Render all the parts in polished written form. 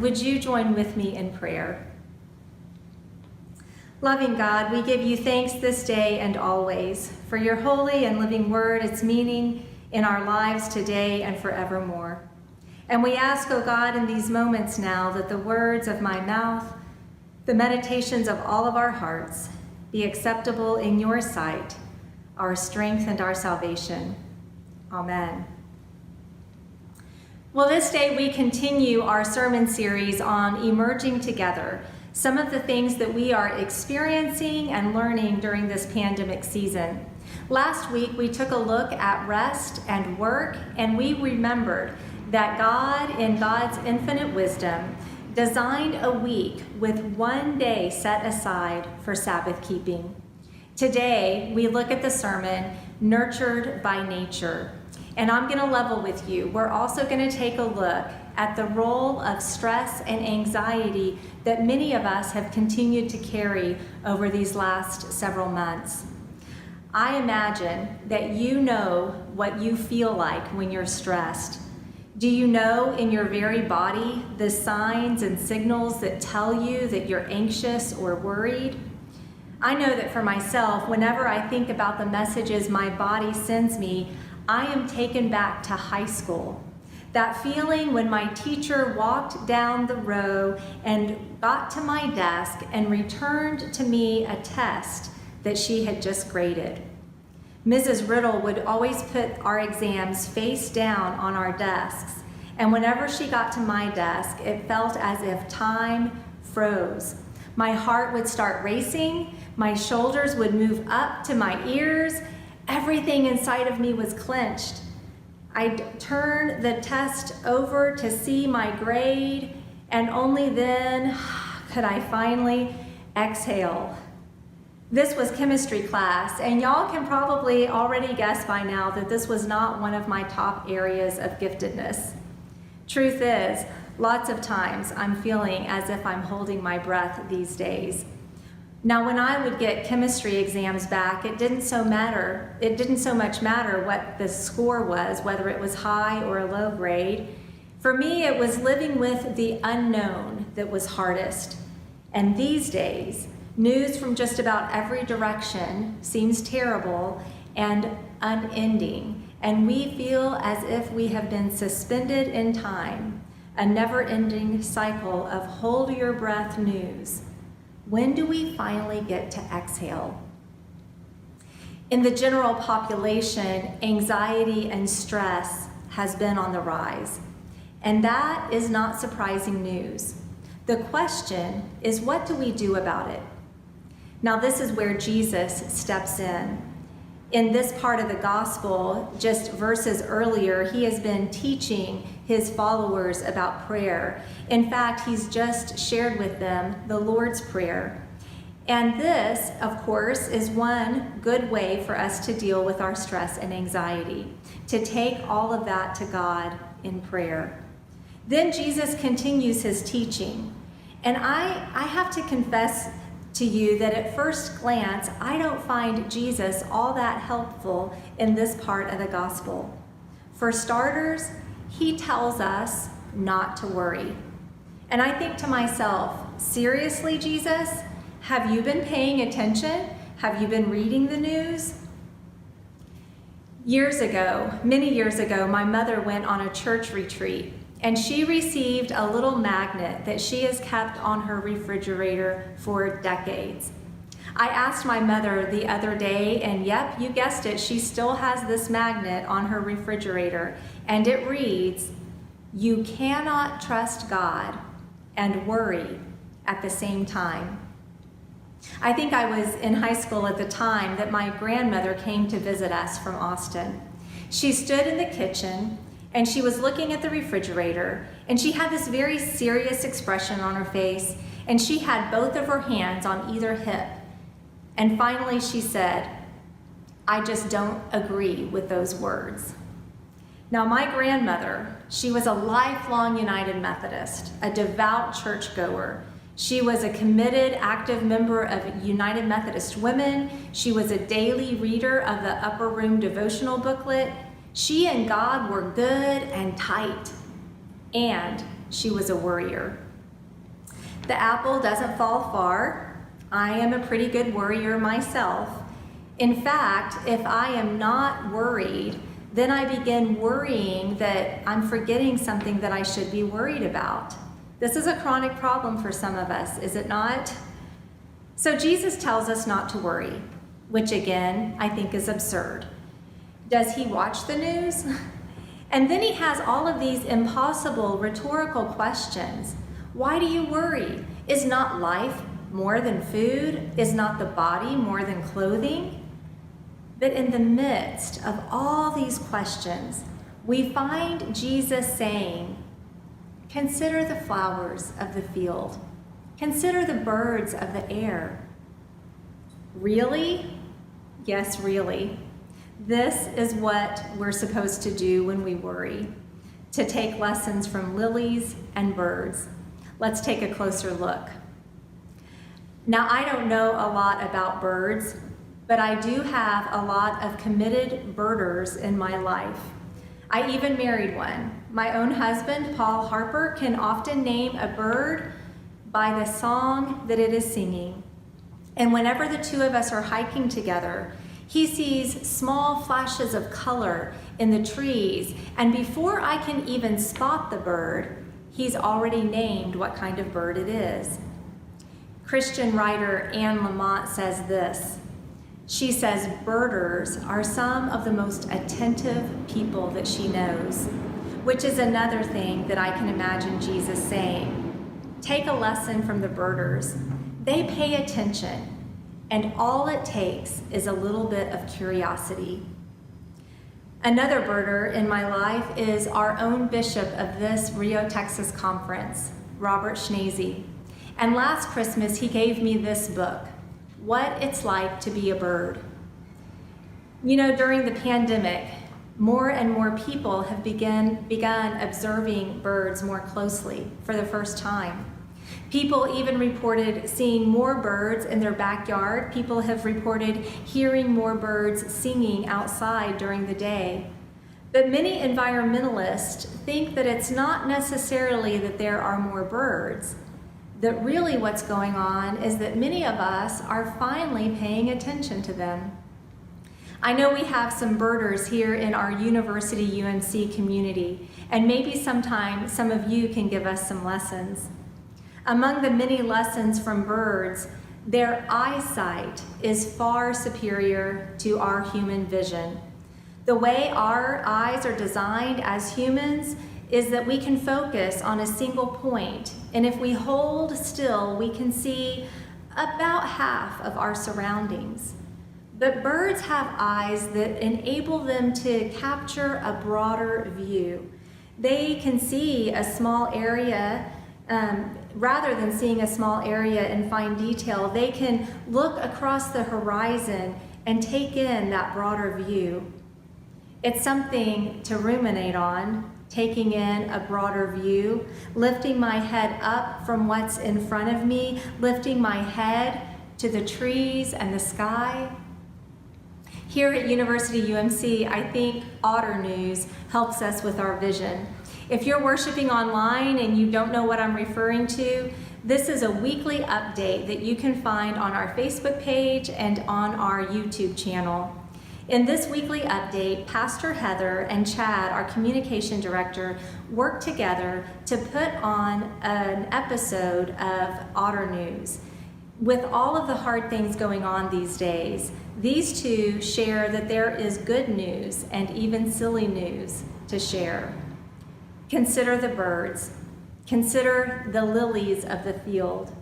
would you join with me in prayer? Loving God, we give you thanks this day and always for your holy and living word, its meaning in our lives today and forevermore. And we ask, O God, in these moments now, that the words of my mouth, the meditations of all of our hearts, be acceptable in your sight, our strength and our salvation. Amen. Well, this day we continue our sermon series on emerging together, some of the things that we are experiencing and learning during this pandemic season. Last week we took a look at rest and work, and we remembered that God, in God's infinite wisdom, designed a week with one day set aside for Sabbath keeping. Today we look at the sermon, Nurtured by Nature. And I'm going to level with you. We're also going to take a look at the role of stress and anxiety that many of us have continued to carry over these last several months. I imagine that you know what you feel like when you're stressed. Do you know in your very body the signs and signals that tell you that you're anxious or worried? I know that for myself, whenever I think about the messages my body sends me, I am taken back to high school. That feeling when my teacher walked down the row and got to my desk and returned to me a test that she had just graded. Mrs. Riddle would always put our exams face down on our desks, and whenever she got to my desk, it felt as if time froze. My heart would start racing, my shoulders would move up to my ears, everything inside of me was clenched. I'd turn the test over to see my grade, and only then could I finally exhale. This was chemistry class, and y'all can probably already guess by now that this was not one of my top areas of giftedness. Truth is, lots of times I'm feeling as if I'm holding my breath these days. Now, when I would get chemistry exams back, it didn't so much matter what the score was, whether it was high or a low grade. For me, it was living with the unknown that was hardest. And these days, news from just about every direction seems terrible and unending, and we feel as if we have been suspended in time, a never-ending cycle of hold your breath news. When do we finally get to exhale? In the general population, anxiety and stress has been on the rise, and that is not surprising news. The question is, what do we do about it? Now, this is where Jesus steps in. In this part of the gospel, just verses earlier, he has been teaching his followers about prayer. In fact, he's just shared with them the Lord's Prayer. And this, of course, is one good way for us to deal with our stress and anxiety, to take all of that to God in prayer. Then Jesus continues his teaching. And I have to confess to you that at first glance, I don't find Jesus all that helpful in this part of the gospel. For starters, he tells us not to worry. And I think to myself, seriously, Jesus? Have you been paying attention? Have you been reading the news? Many years ago, my mother went on a church retreat, and she received a little magnet that she has kept on her refrigerator for decades. I asked my mother the other day, and yep, you guessed it, she still has this magnet on her refrigerator, and it reads, "You cannot trust God and worry at the same time." I think I was in high school at the time that my grandmother came to visit us from Austin. She stood in the kitchen, and she was looking at the refrigerator, and she had this very serious expression on her face, and she had both of her hands on either hip. And finally she said, "I just don't agree with those words." Now, my grandmother, she was a lifelong United Methodist, a devout churchgoer. She was a committed, active member of United Methodist Women. She was a daily reader of the Upper Room devotional booklet. She and God were good and tight, and she was a worrier. The apple doesn't fall far. I am a pretty good worrier myself. In fact, if I am not worried, then I begin worrying that I'm forgetting something that I should be worried about. This is a chronic problem for some of us, is it not? So Jesus tells us not to worry, which again, I think is absurd. Does he watch the news? And then he has all of these impossible rhetorical questions. Why do you worry? Is not life more than food? Is not the body more than clothing? But in the midst of all these questions, we find Jesus saying, consider the flowers of the field. Consider the birds of the air. Really? Yes, really. This is what we're supposed to do when we worry, to take lessons from lilies and birds. Let's take a closer look. Now, I don't know a lot about birds, but I do have a lot of committed birders in my life. I even married one. My own husband, Paul Harper, can often name a bird by the song that it is singing. And whenever the two of us are hiking together, he sees small flashes of color in the trees, and before I can even spot the bird, he's already named what kind of bird it is. Christian writer Anne Lamott says this. She says birders are some of the most attentive people that she knows, which is another thing that I can imagine Jesus saying. Take a lesson from the birders. They pay attention, and all it takes is a little bit of curiosity. Another birder in my life is our own bishop of this Rio, Texas conference, Robert Schnase. And last Christmas, he gave me this book, What It's Like to Be a Bird. You know, during the pandemic, more and more people have begun observing birds more closely for the first time. People even reported seeing more birds in their backyard. People have reported hearing more birds singing outside during the day. But many environmentalists think that it's not necessarily that there are more birds, that really what's going on is that many of us are finally paying attention to them. I know we have some birders here in our University UMC community, and maybe sometime some of you can give us some lessons. Among the many lessons from birds, their eyesight is far superior to our human vision. The way our eyes are designed as humans is that we can focus on a single point, and if we hold still, we can see about half of our surroundings. But birds have eyes that enable them to capture a broader view. They can see a small area, rather than seeing a small area in fine detail, they can look across the horizon and take in that broader view. It's something to ruminate on, taking in a broader view, lifting my head up from what's in front of me, lifting my head to the trees and the sky. Here at University UMC, I think Otter News helps us with our vision. If you're worshiping online and you don't know what I'm referring to, this is a weekly update that you can find on our Facebook page and on our YouTube channel. In this weekly update, Pastor Heather and Chad, our communication director, worked together to put on an episode of Otter News. With all of the hard things going on these days, these two share that there is good news and even silly news to share. Consider the birds. Consider the lilies of the field.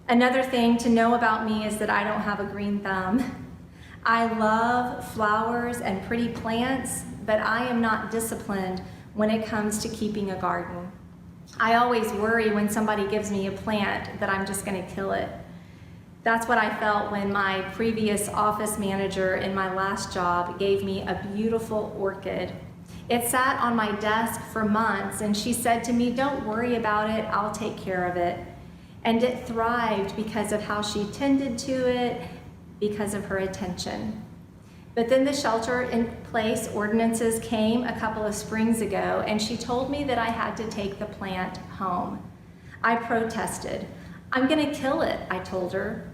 Another thing to know about me is that I don't have a green thumb. I love flowers and pretty plants, but I am not disciplined when it comes to keeping a garden. I always worry when somebody gives me a plant that I'm just going to kill it. That's what I felt when my previous office manager in my last job gave me a beautiful orchid. It sat on my desk for months, and she said to me, "Don't worry about it, I'll take care of it." And it thrived because of how she tended to it, because of her attention. But then the shelter-in-place ordinances came a couple of springs ago, and she told me that I had to take the plant home. I protested. "I'm gonna kill it," I told her.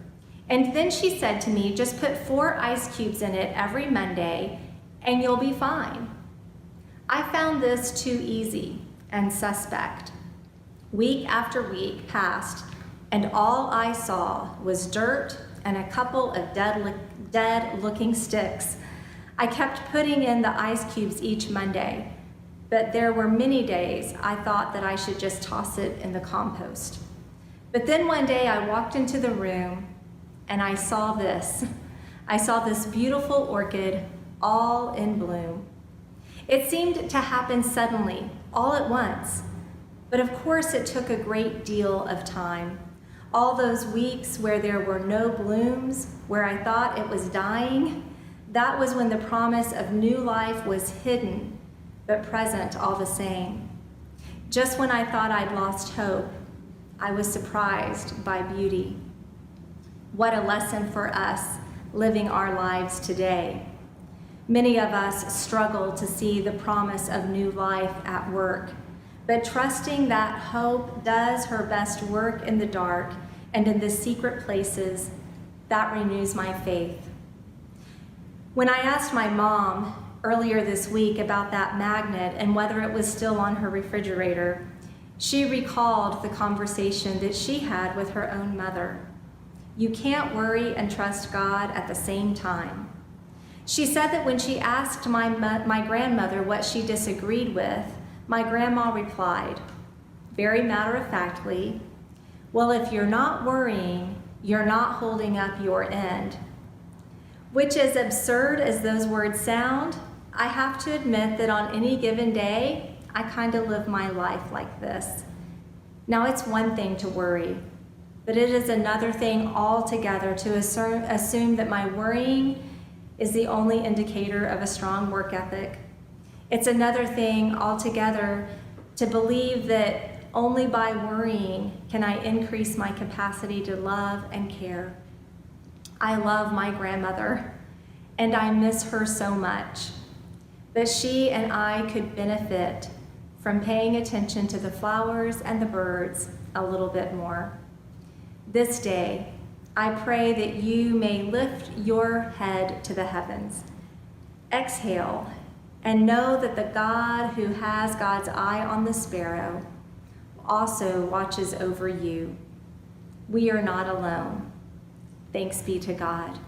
And then she said to me, "Just put 4 ice cubes in it every Monday and you'll be fine." I found this too easy and suspect. Week after week passed, and all I saw was dirt and a couple of dead-looking sticks. I kept putting in the ice cubes each Monday, but there were many days I thought that I should just toss it in the compost. But then one day I walked into the room and I saw this. I saw this beautiful orchid all in bloom. It seemed to happen suddenly, all at once. But of course it took a great deal of time. All those weeks where there were no blooms, where I thought it was dying, that was when the promise of new life was hidden, but present all the same. Just when I thought I'd lost hope, I was surprised by beauty. What a lesson for us living our lives today. Many of us struggle to see the promise of new life at work, but trusting that hope does her best work in the dark and in the secret places, that renews my faith. When I asked my mom earlier this week about that magnet and whether it was still on her refrigerator, she recalled the conversation that she had with her own mother. You can't worry and trust God at the same time. She said that when she asked my grandmother what she disagreed with, my grandma replied, very matter-of-factly, "Well, if you're not worrying, you're not holding up your end." Which, as absurd as those words sound, I have to admit that on any given day, I kind of live my life like this. Now, it's one thing to worry, but it is another thing altogether to assume that my worrying is the only indicator of a strong work ethic. It's another thing altogether to believe that only by worrying can I increase my capacity to love and care. I love my grandmother, and I miss her so much. But she and I could benefit from paying attention to the flowers and the birds a little bit more. This day, I pray that you may lift your head to the heavens. Exhale and know that the God who has God's eye on the sparrow also watches over you. We are not alone. Thanks be to God.